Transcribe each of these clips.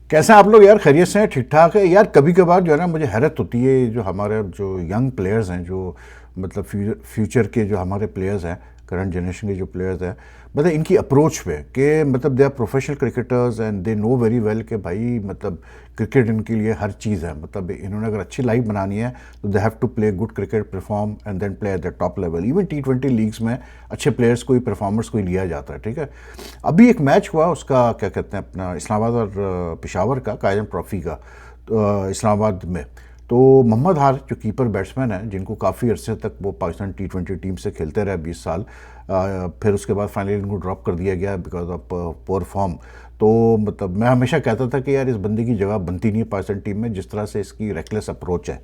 कैसे हैं आप लोग यार? खैरियत से हैं? ठीक ठाक है यार। कभी कभार जो है ना, मुझे हैरत होती है जो हमारे जो यंग प्लेयर्स हैं, जो मतलब फ्यूचर के जो हमारे प्लेयर्स हैं, करंट जनरेशन के जो प्लेयर्स हैं, मतलब इनकी अप्रोच पे कि मतलब they are professional cricketers and they know very well कि भाई मतलब क्रिकेट इनके लिए हर चीज़ है। मतलब इन्होंने अगर अच्छी लाइफ बनानी है तो they have to play good cricket, perform and then play at the top level. Even T20 leagues में अच्छे प्लेयर्स को ही, परफॉर्मर्स को ही लिया जाता है, ठीक है। अभी एक मैच हुआ उसका, क्या कहते हैं, अपना इस्लामाबाद और पेशावर का, कायम ट्रॉफी का, तो इस्लामाबाद में। तो मोहम्मद हारिस जो कीपर बैट्समैन है, जिनको काफ़ी अरसे तक वो पाकिस्तान T20 टीम से खेलते रहे 20 साल, फिर उसके बाद फाइनली इनको ड्रॉप कर दिया गया बिकॉज ऑफ पोअर फॉर्म। तो मतलब मैं हमेशा कहता था कि यार इस बंदे की जगह बनती नहीं है पाकिस्तान टीम में, जिस तरह से इसकी रेकलेस अप्रोच है।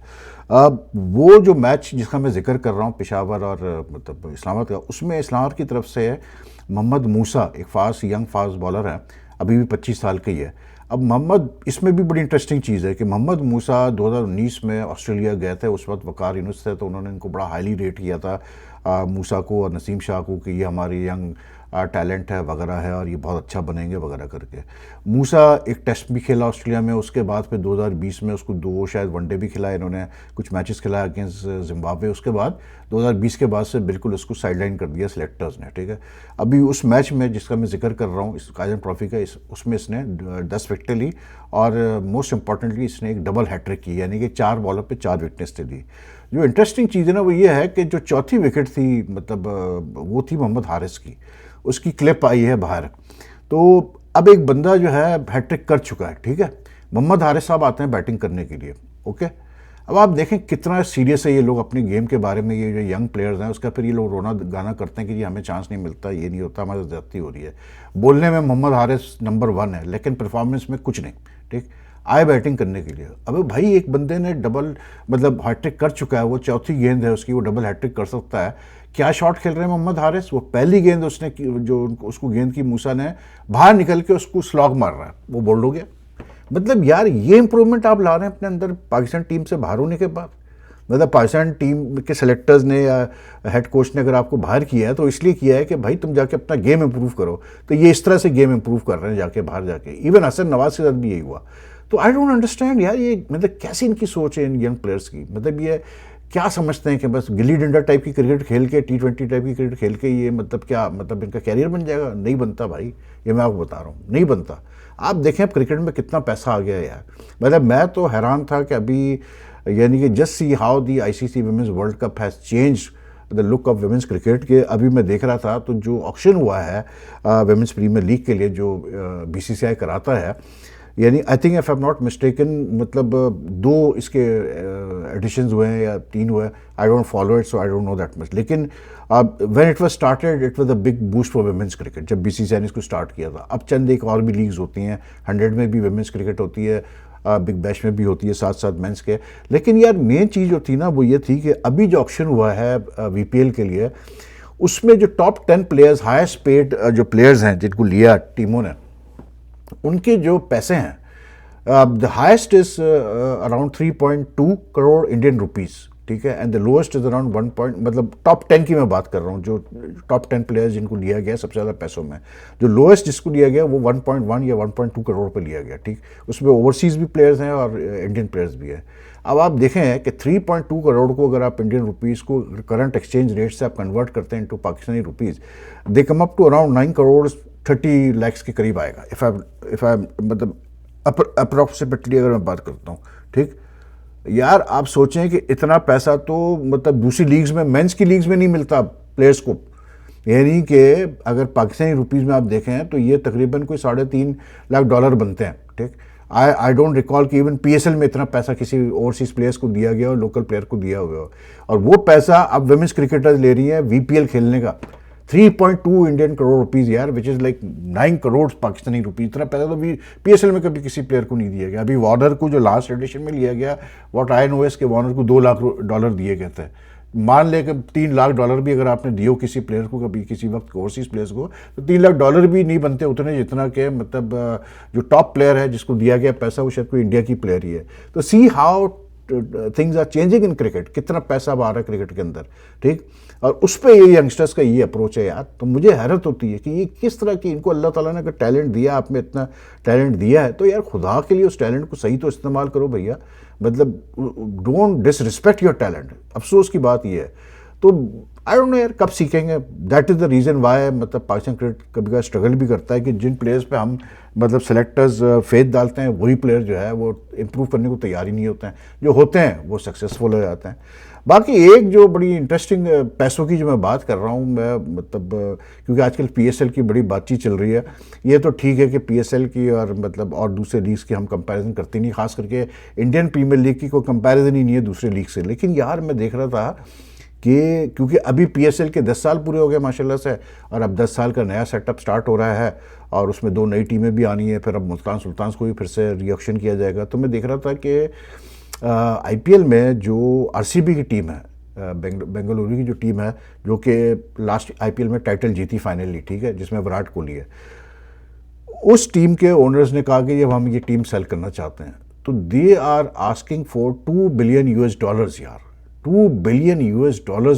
अब वो जो मैच जिसका मैं जिक्र कर रहा हूँ, पेशावर और मतलब इस्लामाबाद का, उसमें इस्लामाबाद की तरफ से मोहम्मद मूसा, एक यंग फास्ट बॉलर है, अभी भी 25 साल का ही है। अब मोहम्मद, इसमें भी बड़ी इंटरेस्टिंग चीज़ है कि मोहम्मद मूसा 2019 में ऑस्ट्रेलिया गए थे। उस वक्त वकार यूनुस थे, तो उन्होंने इनको बड़ा हाईली रेट किया था, मूसा को और नसीम शाह को, कि ये हमारी यंग टैलेंट है वगैरह है और ये बहुत अच्छा बनेंगे वगैरह करके। मूसा एक टेस्ट भी खेला ऑस्ट्रेलिया में, उसके बाद फिर 2020 में उसको 2 शायद वनडे भी खिलाया इन्होंने, कुछ मैचेस खिलाया अगेंस्ट जिम्बाब्वे। उसके बाद 2020 के बाद से बिल्कुल उसको साइडलाइन कर दिया सिलेक्टर्स ने, ठीक है। अभी उस मैच में जिसका मैं जिक्र कर रहा हूँ, इस कायम ट्रॉफी का, उसमें इसने 10 विकेटें ली और मोस्ट इंपॉर्टेंटली इसने एक डबल हैट्रिक की, यानी कि 4 बॉलों पे 4 विकेटें दी। जो इंटरेस्टिंग चीज़ है ना, वो ये है कि जो चौथी विकेट थी, मतलब वो थी मोहम्मद हारिस की, उसकी क्लिप आई है बाहर। तो अब एक बंदा जो है हैट्रिक कर चुका है, ठीक है। मोहम्मद हारिस साहब आते हैं बैटिंग करने के लिए, ओके। अब आप देखें कितना सीरियस है ये लोग अपनी गेम के बारे में, ये जो यंग प्लेयर्स हैं, उसका फिर ये लोग रोना गाना करते हैं कि जी हमें चांस नहीं मिलता, ये नहीं होता, हमारी ज्यादती हो रही है। बोलने में मोहम्मद हारिस नंबर 1 है, लेकिन परफॉर्मेंस में कुछ नहीं, ठीक। आए बैटिंग करने के लिए। अब भाई एक बंदे ने डबल मतलब हैट्रिक कर चुका है, वो चौथी गेंद है उसकी, वो डबल हैट्रिक कर सकता है। क्या शॉट खेल रहे हैं मोहम्मद हारिस? वो पहली गेंद उसने जो उसको गेंद की, मूसा ने बाहर निकल के उसको स्लॉग मार रहा है, वो बोल्ड हो गया। मतलब यार ये इंप्रूवमेंट आप ला रहे हैं अपने अंदर पाकिस्तान टीम से बाहर होने के बाद। मतलब पाकिस्तान टीम के सेलेक्टर्स ने या हेड कोच ने अगर आपको बाहर किया है तो इसलिए किया है कि भाई तुम जाके अपना गेम इंप्रूव करो। तो ये इस तरह से गेम इंप्रूव कर रहे हैं जाके बाहर जाके। इवन हसन नवाज के साथ भी यही हुआ। तो आई डोंट अंडरस्टैंड यार, ये मतलब कैसी इनकी सोच है इन यंग प्लेयर्स की। मतलब ये क्या समझते हैं कि बस गिल्ली डंडा टाइप की क्रिकेट खेल के, T20 टाइप की क्रिकेट खेल के ये मतलब क्या मतलब इनका कैरियर बन जाएगा? नहीं बनता भाई, ये मैं आपको बता रहा हूँ, नहीं बनता। आप देखें अब क्रिकेट में कितना पैसा आ गया है यार। मतलब मैं तो हैरान था कि अभी, यानी कि just see how the ICC women's world cup has change the look of women's cricket के। अभी मैं देख रहा था तो जो ऑक्शन हुआ है वुमेन्स प्रीमियर लीग के लिए, जो BCCI कराता है, यानी I think if I am not mistaken, मतलब 2 इसके एडिशंस हुए हैं या 3 हुए हैं। I don't follow it, so I don't know that much. लेकिन when it was started it was a big boost for women's cricket, जब BCCI ने इसको स्टार्ट किया था। अब चंद एक और भी लीग्स होती हैं, 100 में भी वुमेन्स क्रिकेट होती है, बिग बैश में भी होती है, साथ साथ मेंस के। लेकिन यार मेन चीज़ जो थी ना वो ये थी कि अभी जो ऑक्शन हुआ है VPL के लिए, उसमें जो टॉप 10 प्लेयर्स, हाईएस्ट पेड जो प्लेयर्स हैं जिनको लिया टीमों ने, उनके जो पैसे हैं, the highest is around 3.2 crore Indian rupees, ठीक है। And the lowest is around 1 point, मतलब टॉप 10 की मैं बात कर रहा हूँ, जो टॉप 10 प्लेयर्स जिनको लिया गया सबसे ज़्यादा पैसों में। जो लोएस्ट जिसको लिया गया वो 1.1 या 1.2 करोड़ पे लिया गया, ठीक। उसमें ओवरसीज़ भी प्लेयर्स हैं और इंडियन प्लेयर्स भी हैं। अब आप देखें कि 3.2 करोड़ को अगर आप इंडियन रुपीज़ को करंट एक्सचेंज रेट से आप कन्वर्ट करते हैं into Pakistani rupees, they come up to around 9 crore 30 lakh के करीब आएगा, इफ़ आई मतलब अप्रॉक्सीमेटली अगर मैं बात करता हूँ, ठीक। यार आप सोचें कि इतना पैसा तो मतलब दूसरी लीग्स में, मेंस की लीग्स में नहीं मिलता प्लेयर्स को। यानी कि अगर पाकिस्तानी रुपीज़ में आप देखें तो ये तकरीबन कोई $3.5 लाख बनते हैं, ठीक। आई डोंट रिकॉल कि इवन PSL में इतना पैसा किसी ओवरसीज प्लेयर्स को दिया गया और लोकल प्लेयर को दिया हुआ। और वो पैसा अब वुमेन्स क्रिकेटर्स ले रही है VPL खेलने का, 3.2 इंडियन करोड़ रुपीज़ यार, which is like 9 crore Pakistani rupees. इतना पैसा तो PSL में कभी किसी प्लेयर को नहीं दिया गया। अभी वार्नर को जो लास्ट एडिशन में लिया गया, व्हाट आई नो इज के वार्नर को $2 लाख दिए गए थे। मान ले कि $3 लाख भी अगर आपने दिए हो किसी प्लेयर को, कभी किसी वक्त ओवरसीज प्लेयर्स को, तो $3 लाख भी नहीं बनते उतने, जितना कि मतलब जो टॉप प्लेयर है जिसको दिया गया पैसा वो शायद कोई इंडिया की प्लेयर ही है। तो see how things are changing in cricket, कितना पैसा आ रहा है क्रिकेट के अंदर, ठीक। और उस पर ये यंगस्टर्स का ये अप्रोच है यार। तो मुझे हैरत होती है कि ये किस तरह की, इनको अल्लाह ताला ने अगर टैलेंट दिया, आप में इतना टैलेंट दिया है, तो यार खुदा के लिए उस टैलेंट को सही तो इस्तेमाल करो भैया। मतलब डोंट डिसरिस्पेक्ट योर टैलेंट। अफसोस की बात ये है। तो आई डोंट नो यार कब सीखेंगे। That is the reason why मतलब पाकिस्तान क्रिकेट कभी कभी स्ट्रगल भी करता है कि जिन प्लेयर्स पे हम मतलब सेलेक्टर्स फेथ डालते हैं, वही प्लेयर जो है वो इम्प्रूव करने को तैयार ही नहीं होते हैं। जो होते हैं वो सक्सेसफुल हो जाते हैं। बाकी एक जो बड़ी इंटरेस्टिंग पैसों की जो मैं बात कर रहा हूँ मैं, मतलब क्योंकि आजकल पीएसएल की बड़ी बातचीत चल रही है। ये तो ठीक है कि पीएसएल की और मतलब और दूसरे लीग्स की हम कंपैरिजन करते नहीं, खास करके इंडियन प्रीमियर लीग की कोई कंपैरिजन ही नहीं है दूसरे लीग से। लेकिन यार मैं देख रहा था कि क्योंकि अभी पीएसएल के 10 साल पूरे हो गए माशाल्लाह से, और अब 10 साल का नया सेटअप स्टार्ट हो रहा है, और उसमें 2 नई टीमें भी आनी है। फिर अब मुल्तान सुल्तान्स को भी फिर से रीऑक्शन किया जाएगा। तो मैं देख रहा था कि आईपीएल में जो आरसीबी की टीम है, बेंगलुरु की जो टीम है, जो कि लास्ट आईपीएल में टाइटल जीती फाइनली, ठीक है, जिसमें विराट कोहली है, उस टीम के ओनर्स ने कहा कि जब हम ये टीम सेल करना चाहते हैं तो they are asking for $2 billion यार। $2 बिलियन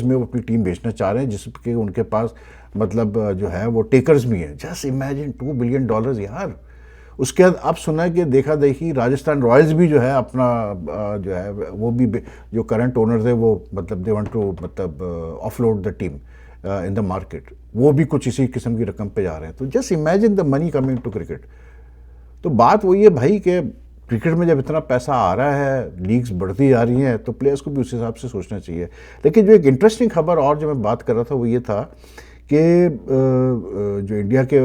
में वो अपनी टीम बेचना चाह रहे हैं, जिसके उनके पास मतलब जो है वो टेकर्स भी हैं। जस्ट इमेजिन $2 बिलियन यार। उसके बाद आप सुना है कि देखा देखी राजस्थान रॉयल्स भी जो है अपना जो है वो भी जो करंट ओनर थे वो मतलब दे वांट टू मतलब offload the team in the market. वो भी कुछ इसी किस्म की रकम पे जा रहे हैं। तो just imagine the money coming to cricket. तो बात वही है भाई कि क्रिकेट में जब इतना पैसा आ रहा है, लीग्स बढ़ती जा रही हैं, तो प्लेयर्स को भी उस हिसाब से सोचना चाहिए। लेकिन जो एक इंटरेस्टिंग खबर और जो मैं बात कर रहा था वो ये था कि जो इंडिया के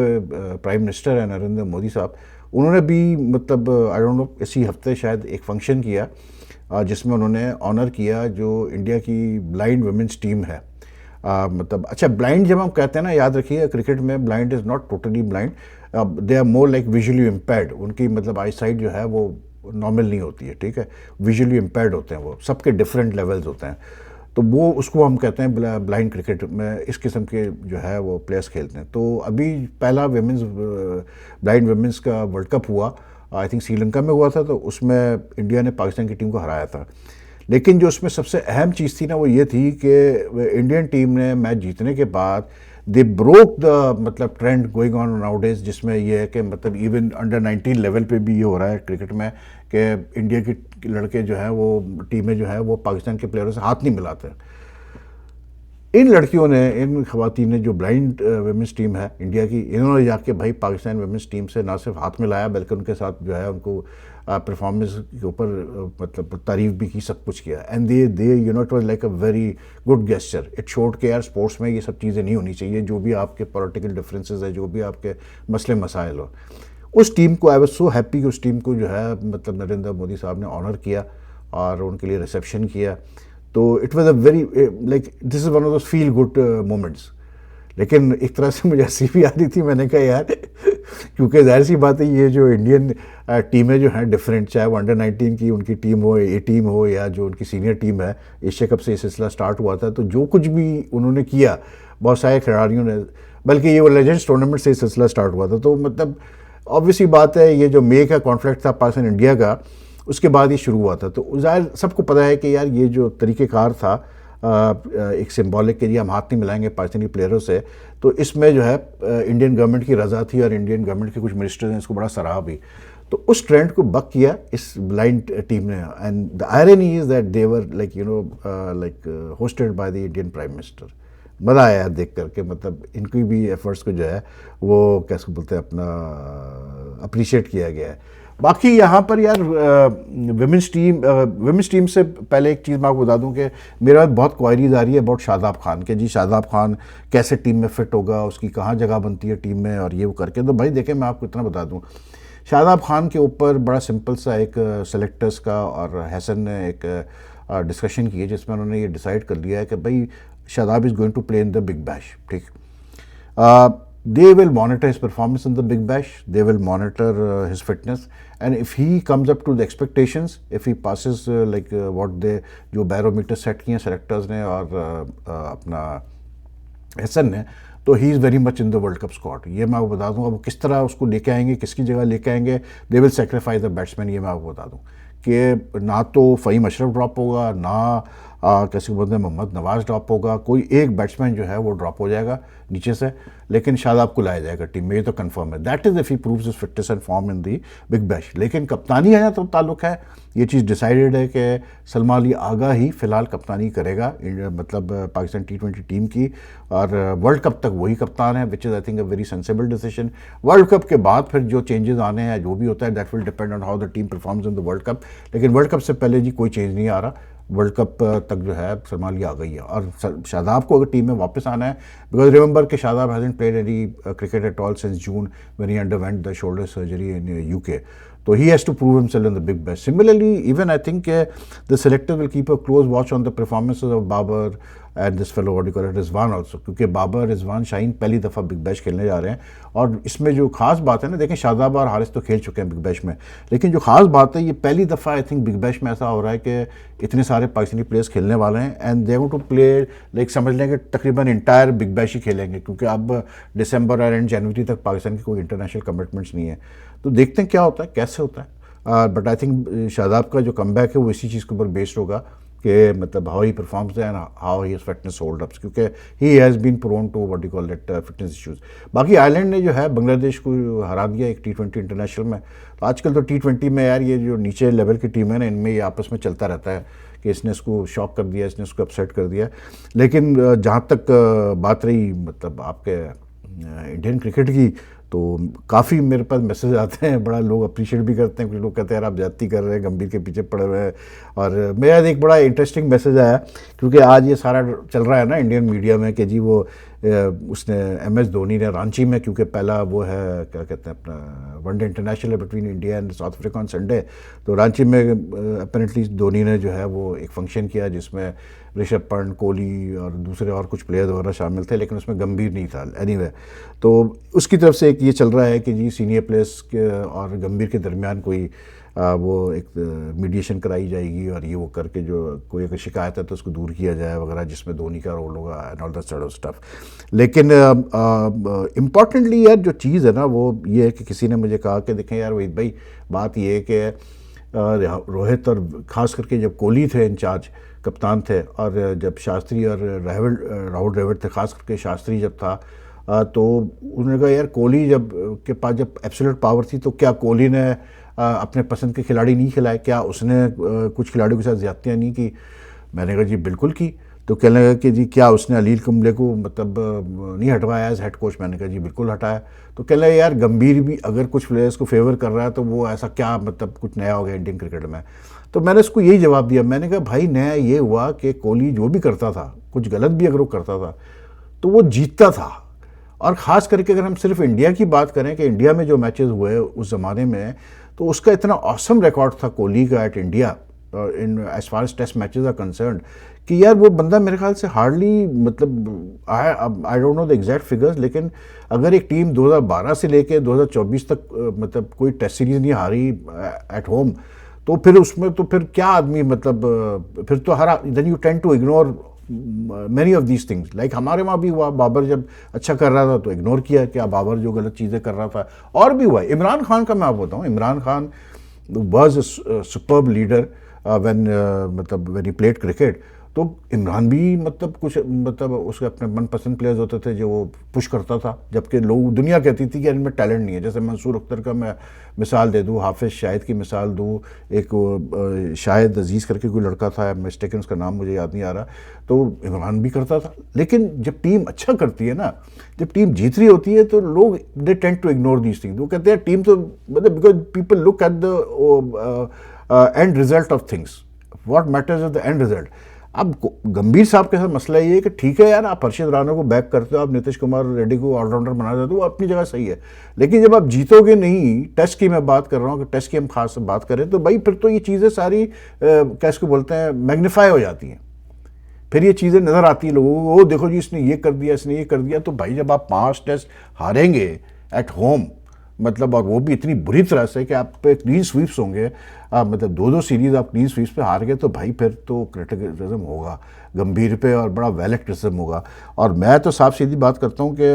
प्राइम मिनिस्टर हैं नरेंद्र मोदी साहब, उन्होंने भी मतलब आई डोंट नो इसी हफ्ते शायद एक फंक्शन किया जिसमें उन्होंने ऑनर किया जो इंडिया की ब्लाइंड वुमेंस टीम है। मतलब अच्छा, ब्लाइंड जब हम कहते हैं ना, याद रखिए क्रिकेट में blind is not totally blind, they are more like visually impaired. उनकी मतलब आई साइट जो है वो नॉर्मल नहीं होती है, ठीक है, विजुअली इम्पेयर्ड होते हैं वो, सबके डिफरेंट लेवल्स होते हैं। तो वो उसको हम कहते हैं ब्लाइंड क्रिकेट में इस किस्म के जो है वो प्लेयर्स खेलते हैं। तो अभी पहला ब्लाइंड वुमेंस का वर्ल्ड कप हुआ, आई थिंक श्रीलंका में हुआ था, तो उसमें इंडिया ने पाकिस्तान की टीम को हराया था। लेकिन जो उसमें सबसे अहम चीज़ थी ना वो ये थी कि इंडियन टीम ने मैच जीतने के बाद दे ब्रोक द मतलब ट्रेंड गोइंग ऑन नाउडेज, जिसमें ये है कि मतलब इवन अंडर 19 लेवल पे भी ये हो रहा है क्रिकेट में कि इंडिया की लड़के जो हैं वो टीमें जो है वो पाकिस्तान के प्लेयरों से हाथ नहीं मिलाते। इन लड़कियों ने, इन खवातीन ने, जो ब्लाइंड वुमेंस टीम है इंडिया की, इन्होंने जाके भाई पाकिस्तान वुमेंस टीम से ना सिर्फ हाथ मिलाया बल्कि उनके साथ जो है उनको परफॉर्मेंस के ऊपर मतलब तारीफ भी की, सब कुछ किया। And they you know it was like a very good gesture. It showed के यार स्पोर्ट्स में ये सब चीज़ें नहीं होनी चाहिए, जो भी आपके पॉलिटिकल डिफरेंसेस है, जो भी आपके मसले मसाइल हो। उस टीम को आई वाज सो हैप्पी कि उस टीम को जो है मतलब नरेंद्र मोदी साहब ने ऑनर किया और उनके लिए रिसेप्शन किया। तो it was a very like this is one of those feel good moments. लेकिन एक तरह से मुझे हंसी भी आ रही थी। मैंने कहा यार क्योंकि जाहिर सी बात है ये जो इंडियन टीमें जो हैं डिफरेंट, चाहे वो अंडर 19 की उनकी टीम हो, ए टीम हो, या जो उनकी सीनियर टीम है, एशिया कप से ये सिलसिला स्टार्ट हुआ था। तो जो कुछ भी उन्होंने किया बहुत सारे खिलाड़ियों ने, बल्कि ये वो लेजेंड्स टूर्नामेंट से ये सिलसिला स्टार्ट हुआ था। तो मतलब ऑब्वियसली बात है ये जो मे का कॉन्फ्लिक्ट था पाकिस्तान इंडिया का, उसके बाद ये शुरू हुआ था। तो जाहिर सबको पता है कि यार ये जो तरीक़ेकार था एक सिंबॉलिक के लिए हम हाथ नहीं मिलाएंगे पाकिस्तानी प्लेयरों से, तो इसमें जो है इंडियन गवर्नमेंट की रज़ा थी और इंडियन गवर्नमेंट के कुछ मिनिस्टर्स ने इसको बड़ा सराहा भी। तो उस ट्रेंड को बक किया इस ब्लाइंड टीम ने। And the irony is that they were like you know like hosted by the Indian prime minister. मज़ा आया देख करके, मतलब इनकी भी एफर्ट्स को जो है वो कैसे बोलते हैं अपना अप्रिशिएट किया गया है। बाकी यहाँ पर यार विमेंस टीम से पहले एक चीज़ मैं आपको बता दूँ कि मेरा बहुत क्वायरीज आ रही है अबाउट शादाब खान के। जी शादाब खान कैसे टीम में फिट होगा, उसकी कहाँ जगह बनती है टीम में, और ये वो करके। तो भाई देखें, मैं आपको इतना बता दूँ, शादाब खान के ऊपर बड़ा सिंपल सा एक सेलेक्टर्स का और हैसन ने एक डिस्कशन की है जिसमें उन्होंने ये डिसाइड कर लिया है कि भाई Shadab is going to play in the Big Bash, ठीक। They will monitor his performance in the Big Bash. They will monitor his fitness, and if he comes up to the expectations, if he passes what they जो barometer set किए selectors ने और अपना हसन ने, तो he is very much in the world cup squad. ये मैं आपको बता दूँ। अब किस तरह उसको लेके आएंगे, किसकी जगह लेके आएंगे, they will sacrifice the batsman, ये मैं आपको बता दूँ। कि ना तो फ़हीम अशरफ ड्रॉप होगा, ना कैसे बोलते हैं मोहम्मद नवाज़ ड्रॉप होगा, कोई एक बैट्समैन जो है वो ड्रॉप हो जाएगा नीचे से, लेकिन शादाब को लाया जाएगा टीम में, ये तो कंफर्म है। That is if he proves his fitness and form in the big bash. लेकिन कप्तानी है तो ताल्लुक है, ये चीज़ डिसाइडेड है कि सलमान अली आगा ही फ़िलहाल कप्तानी करेगा मतलब पाकिस्तान T20 टीम की, और वर्ल्ड कप तक वही कप्तान है, which is I think a very sensible decision. World cup के बाद फिर जो चेंजेस आने हैं, जो भी होता है, that will depend on how the team performs in the world cup. लेकिन वर्ल्ड कप से पहले जी कोई चेंज नहीं आ रहा, वर्ल्ड कप तक जो है सलमान अली आ गई है। और शादाब को अगर टीम में वापस आना है, बिकॉज रिमेंबर कि Shadab hasn't played any cricket at all since June when he underwent the shoulder surgery in UK, तो he has to prove himself in the big bash. Similarly, even I think the selectors will keep a close watch on the performances of Babar and this fellow, what do you call it, Rizwan also, क्योंकि बाबर, रिजवान, शाहीन पहली दफ़ा big bash खेलने जा रहे हैं। और इसमें जो खास बात है ना, देखें शादाब और हारिस तो खेल चुके हैं बिग बैश में, लेकिन जो खास बात है, ये पहली दफ़ा आई थिंक बिग बैश में ऐसा हो रहा है कि इतने सारे पाकिस्तानी प्लेयर्स खेलने वाले हैं, and they want to play like, समझ लें कि तकरीबन इंटायर बिग बैश ही खेलेंगे, क्योंकि अब दिसंबर और एंड जनवरी तक पाकिस्तान की कोई इंटरनेशनल कमिटमेंट्स नहीं है। तो देखते हैं क्या होता है, कैसे होता है। बट आई थिंक शादाब का जो कमबैक है वो इसी चीज़ के ऊपर बेस्ड होगा कि मतलब how he performs and how he fitness hold ups, क्योंकि he has been prone to what you call it fitness issues. बाकी आयरलैंड ने जो है बांग्लादेश को हरा दिया एक T20 इंटरनेशनल में। तो आजकल तो T20 में यार ये जो नीचे लेवल की टीम है ना, इनमें ये आपस में चलता रहता है कि इसने इसको शॉक कर दिया, इसने इसको अपसेट कर दिया। लेकिन जहाँ तक बात रही मतलब आपके इंडियन क्रिकेट की, तो काफ़ी मेरे पास मैसेज आते हैं, बड़ा लोग अप्रिशिएट भी करते हैं, कुछ लोग कहते हैं यार आप ज्यादती कर रहे हैं, गंभीर के पीछे पड़े हुए हैं। और मेरा एक बड़ा इंटरेस्टिंग मैसेज आया, क्योंकि आज ये सारा चल रहा है ना इंडियन मीडिया में कि जी वो उसने MS धोनी ने रांची में, क्योंकि पहला वो है क्या कहते हैं अपना वनडे इंटरनेशनल है between India and south Africa on Sunday, तो रांची में अपेरेंटली धोनी ने जो है वो एक फंक्शन किया जिसमें ऋषभ पंत, कोहली और दूसरे और कुछ प्लेयर्स वगैरह शामिल थे, लेकिन उसमें गंभीर नहीं था। एनीवे, तो उसकी तरफ से एक ये चल रहा है कि जी सीनियर प्लेयर्स के और गंभीर के दरमियान कोई वो एक मीडिएशन कराई जाएगी, और ये वो करके जो कोई अगर शिकायत है तो उसको दूर किया जाए वगैरह, जिसमें धोनी का रोल होगा and all that sort of stuff. लेकिन इम्पॉर्टेंटली यार जो चीज़ है ना वो ये है कि किसी ने मुझे कहा कि देखें यार वहीद भाई, बात ये है कि रोहित और ख़ास करके जब कोहली थे इंचार्ज कप्तान थे, और जब शास्त्री और राहुल द्रविड़ थे, खास करके शास्त्री जब था, तो उन्होंने कहा यार कोहली जब के पास जब एब्सोल्यूट पावर थी, तो क्या कोहली ने अपने पसंद के खिलाड़ी नहीं खिलाए, क्या उसने कुछ खिलाड़ियों के साथ ज़्यादतियाँ नहीं की? मैंने कहा जी बिल्कुल की। तो कहने लगा कि जी क्या उसने अलील कुंबले को मतलब नहीं हटवाया एज हेड कोच? मैंने कहा जी बिल्कुल हटाया। तो कह लगा यार गंभीर भी अगर कुछ प्लेयर्स को फेवर कर रहा है तो वो ऐसा क्या मतलब कुछ नया हो गया इंडियन क्रिकेट में? तो मैंने उसको यही जवाब दिया, मैंने कहा भाई नया ये हुआ कि कोहली जो भी करता था, कुछ गलत भी अगर वो करता था तो वो जीतता था। और ख़ास करके अगर हम सिर्फ इंडिया की बात करें कि इंडिया में जो मैचेस हुए उस ज़माने में, तो उसका इतना ऑसम रिकॉर्ड था कोहली का at India in as far as test matches are concerned, कि यार वो बंदा मेरे ख्याल से हार्डली मतलब I don't know the exact figures, लेकिन अगर एक टीम 2012 से लेके 2024 तक मतलब कोई टेस्ट सीरीज़ नहीं हारी एट होम, तो फिर उसमें तो फिर क्या आदमी मतलब फिर तो हर then you tend to ignore many of these things. Like हमारे वहाँ भी हुआ, बाबर जब अच्छा कर रहा था तो इग्नोर किया क्या बाबर जो गलत चीज़ें कर रहा था, और भी हुआ। इमरान खान का मैं आपको बताऊँ, Imran Khan was a superb leader when he played cricket. तो इमरान भी मतलब कुछ मतलब उसके अपने मनपसंद प्लेयर्स होते थे जो वो पुश करता था, जबकि लोग दुनिया कहती थी कि इनमें टैलेंट नहीं है। जैसे मंसूर अख्तर का मैं मिसाल दे दूँ, हाफिज़ शाहिद की मिसाल दूँ, एक शाहिद अजीज़ करके कोई लड़का था, मिस्टेकन उसका नाम मुझे याद नहीं आ रहा, तो इमरान भी करता था। लेकिन जब टीम अच्छा करती है ना, जब टीम जीत रही होती है तो लोग they tend to ignore these things. वो कहते हैं टीम तो मतलब because people look at the end result of things, what matters is the end result. अब गंभीर साहब के साथ मसला ये है कि ठीक है यार आप हर्षित राणा को बैक करते हो, आप नीतीश कुमार रेड्डी को ऑलराउंडर बना देते हो, वो अपनी जगह सही है, लेकिन जब आप जीतोगे नहीं, टेस्ट की मैं बात कर रहा हूँ कि टेस्ट की हम खास बात करें, तो भाई फिर तो ये चीज़ें सारी कैसे बोलते हैं मैग्नीफाई हो जाती हैं, फिर ये चीज़ें नज़र आती हैं लोगों को, वो देखो जी इसने ये कर दिया, इसने ये कर दिया। तो भाई जब आप 5 टेस्ट हारेंगे एट होम, मतलब और वो भी इतनी बुरी तरह से कि आप पे क्लीन स्वीप्स होंगे, मतलब 2-2 सीरीज़ आप क्लीन स्वीप्स पे हार गए, तो भाई फिर तो क्रिटिसिज्म होगा गंभीर पे और बड़ा वैलिड क्रिटिसिज्म होगा। और मैं तो साफ सीधी बात करता हूँ कि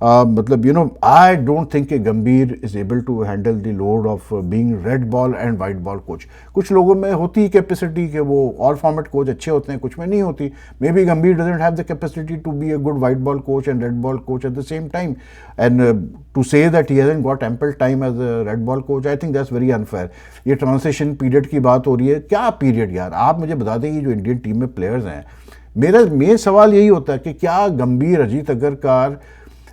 मतलब आई डोंट थिंक कि Gambhir is able to handle the load of being red ball and white ball coach. कुछ लोगों में होती है कैपेसिटी कि वो ऑल फॉर्मेट कोच अच्छे होते हैं, कुछ में नहीं होती। Maybe Gambhir doesn't have the capacity to be a good white ball coach and red ball coach at the same time, and to say that he hasn't got ample time as a red ball coach, I think that's very unfair. ये transition period की बात हो रही है, क्या period यार, आप मुझे बता दें, जो इंडियन टीम में प्लेयर्स हैं, मेरा मेन सवाल यही होता है कि क्या गंभीर, अजीत अगरकर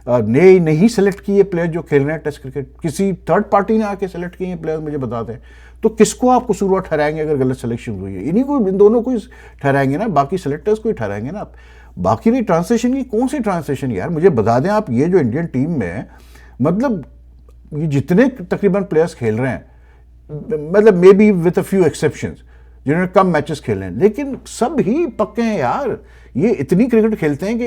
ने नहीं सेलेक्ट किए प्लेयर जो खेल रहे हैं टेस्ट क्रिकेट, किसी थर्ड पार्टी ने आके सेलेक्ट किए प्लेयर, मुझे बता दें। तो किसको आप कसूरवार ठहराएंगे अगर गलत सिलेक्शन हुई है? इन्हीं को, इन दोनों को ही ठहराएंगे ना, बाकी सेलेक्टर्स को ही ठहराएंगे ना आप। बाकी नहीं, ट्रांसलेशन की कौन सी ट्रांसलेशन यार, मुझे बता दें आप। ये जो इंडियन टीम में मतलब ये जितने तकरीबन प्लेयर्स खेल रहे हैं, मतलब may be with a few exceptions जिन्होंने कम मैचेस खेले हैं, लेकिन सब ही पक्के हैं यार। ये इतनी क्रिकेट खेलते हैं कि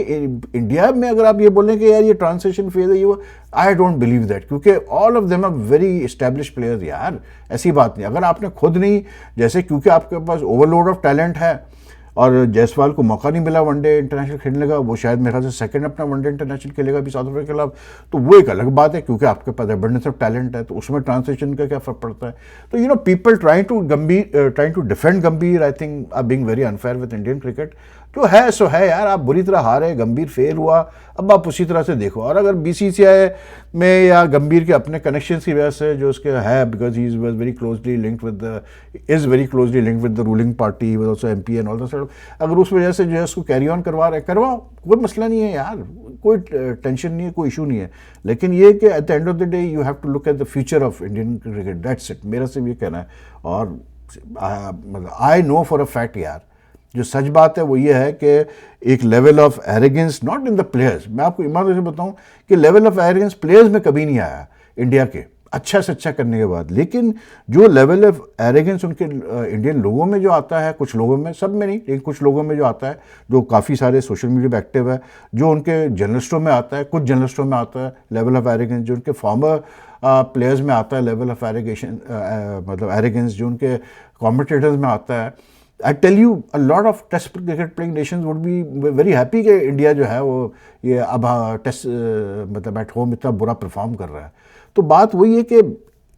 इंडिया में अगर आप ये बोलें कि यार ये ट्रांसलेशन फेज है, ये वो, आई डोंट बिलीव दैट, क्योंकि all of them are very establish players यार। ऐसी बात नहीं, अगर आपने खुद नहीं, जैसे क्योंकि आपके पास ओवरलोड ऑफ टैलेंट है और जायसवाल को मौका नहीं मिला वनडे इंटरनेशनल खेलने का, वो शायद मेरे ख्याल से सेकंड अपना वनडे इंटरनेशनल खेलेगा भी साउथ अफ्रीका के खिलाफ, तो वो एक अलग बात है, क्योंकि आपके पास एबंडेंस ऑफ टैलेंट है, तो उसमें ट्रांसलेशन का क्या फर्क पड़ता है? तो people trying to defend Gambhir, I think are being very unfair with Indian cricket. जो है सो है यार, आप बुरी तरह हारे, गंभीर फेल हुआ, अब आप उसी तरह से देखो। और अगर बीसीसीआई में या गंभीर के अपने कनेक्शंस की वजह से जो उसके है, because he was very closely linked with the ruling party, he was also MP and all that sort, अगर उस वजह से जो है उसको कैरी ऑन करवा रहे, करवाओ, कोई मसला नहीं है यार, कोई टेंशन नहीं है, कोई इशू नहीं है। लेकिन ये कि at the end of the day you have to look at the future of Indian cricket, that's it, मेरा सिर्फ ये कहना है। और मतलब I know for a fact यार, जो सच बात है वो ये है कि एक level of arrogance not in the players, मैं आपको ईमानदारी से बताऊं कि लेवल ऑफ एरोगेंस प्लेयर्स में कभी नहीं आया इंडिया के, अच्छा से अच्छा करने के बाद। लेकिन जो लेवल ऑफ एरोगेंस उनके इंडियन लोगों में जो आता है, कुछ लोगों में, सब में नहीं, लेकिन कुछ लोगों में जो आता है, जो काफ़ी सारे सोशल मीडिया पर एक्टिव है, जो उनके जर्नलिस्टों में आता है, कुछ जर्नलिस्टों में आता है लेवल ऑफ एरोगेंस, जो उनके फॉर्मर प्लेयर्स में आता है लेवल ऑफ एरोगेशन, मतलब एरोगेंस जो उनके कॉम्पिटिटर्स में आता है। I tell you a lot of test cricket playing nations would be very happy कि इंडिया जो है वो ये अब टेस्ट मतलब एट होम इतना बुरा परफॉर्म कर रहा है। तो बात वही है कि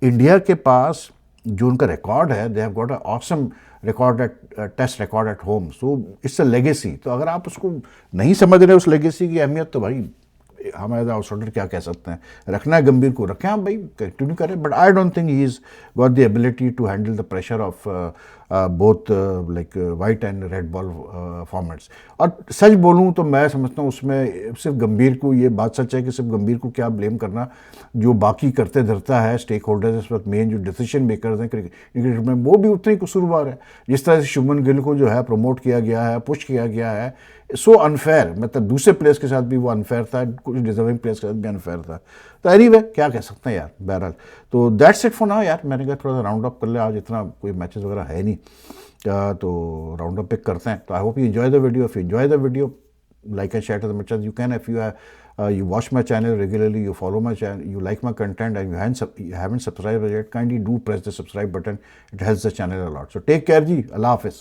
इंडिया के पास जो उनका रिकॉर्ड है, they have got a awesome record at test record at home, so it's a legacy. तो अगर आप उसको नहीं समझ रहे उस लेगेसी की अहमियत, तो भाई हम एज आउटसाइडर क्या कह सकते हैं, रखना है गंभीर को रखें आप भाई, कंटिन्यू करें, but I don't think he is got the ability to handle the pressure of both like white and red ball formats. और सच बोलूं तो मैं समझता हूं उसमें सिर्फ गंभीर को, ये बात सच है कि सिर्फ गंभीर को क्या ब्लेम करना, जो बाकी करते धरता है स्टेक होल्डर्स, इस वक्त मेन जो डिसीजन मेकर्स हैं क्रिकेट में, वो भी उतने ही कसूरवार है। जिस तरह से शुभमन गिल को जो है प्रमोट किया गया है, पुश किया गया है, सो अनफेयर, मतलब दूसरे प्लेयर्स के साथ भी वो अनफेयर था, कुछ डिजर्विंग प्लेयर्स के साथ भी अनफेयर था। तो एनीवे क्या कह सकते हैं यार, बहरहाल। तो दैट्स इट फॉर नाउ यार, मैंने कहा थोड़ा सा राउंड अप कर ले, आज इतना कोई मैचेस वगैरह है नहीं, तो राउंड अप पिक करते हैं। तो I hope you enjoy the video. If you enjoy the video, like and share to the much as you can. If you watch my channel regularly, you follow my channel, you like my content, and you haven't subscribed yet, kindly do press the subscribe button. It helps the channel a lot. So take care ji, Allah Hafiz.